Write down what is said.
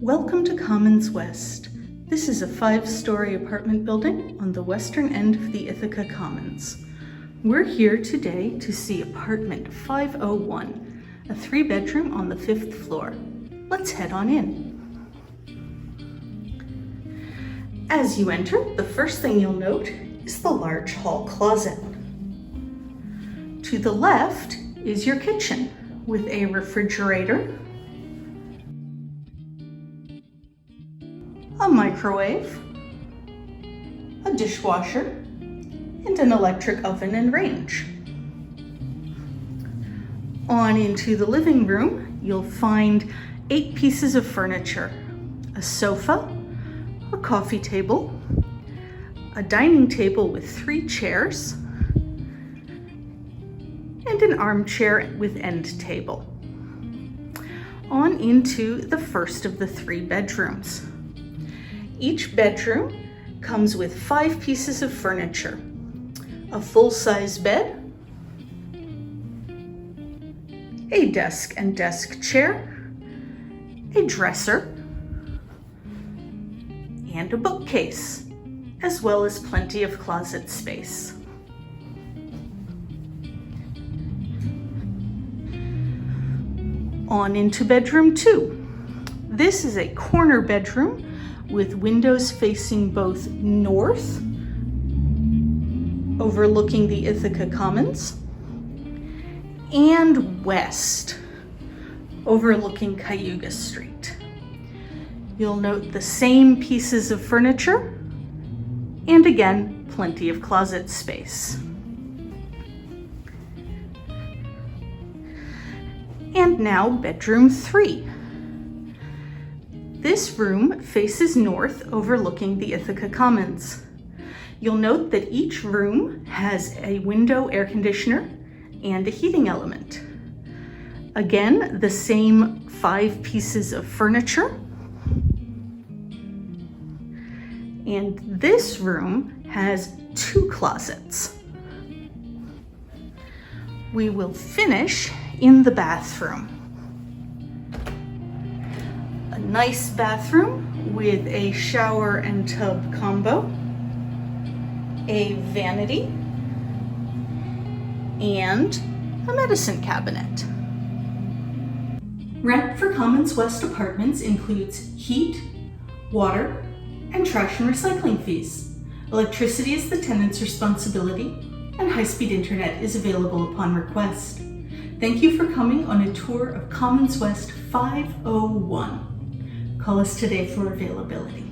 Welcome to Commons West. This is a 5-story apartment building on the western end of the Ithaca Commons. We're here today to see apartment 501, a 3-bedroom on the 5th floor. Let's head on in. As you enter, the first thing you'll note is the large hall closet. To the left is your kitchen with a refrigerator, a microwave, a dishwasher, and an electric oven and range. On into the living room, you'll find 8 pieces of furniture: a sofa, a coffee table, a dining table with 3 chairs, and an armchair with end table. On into the first of the 3 bedrooms. Each bedroom comes with 5 pieces of furniture: a full-size bed, a desk and desk chair, a dresser, and a bookcase, as well as plenty of closet space. On into bedroom 2. This is a corner bedroom with windows facing both north, overlooking the Ithaca Commons, and west, overlooking Cayuga Street. You'll note the same pieces of furniture, and again, plenty of closet space. And now bedroom 3. This room faces north, overlooking the Ithaca Commons. You'll note that each room has a window air conditioner and a heating element. Again, the same 5 pieces of furniture. And this room has 2 closets. We will finish in the bathroom. A nice bathroom with a shower and tub combo, a vanity, and a medicine cabinet. Rent for Commons West Apartments includes heat, water, and trash and recycling fees. Electricity is the tenant's responsibility, and high-speed internet is available upon request. Thank you for coming on a tour of Commons West 501. Call us today for availability.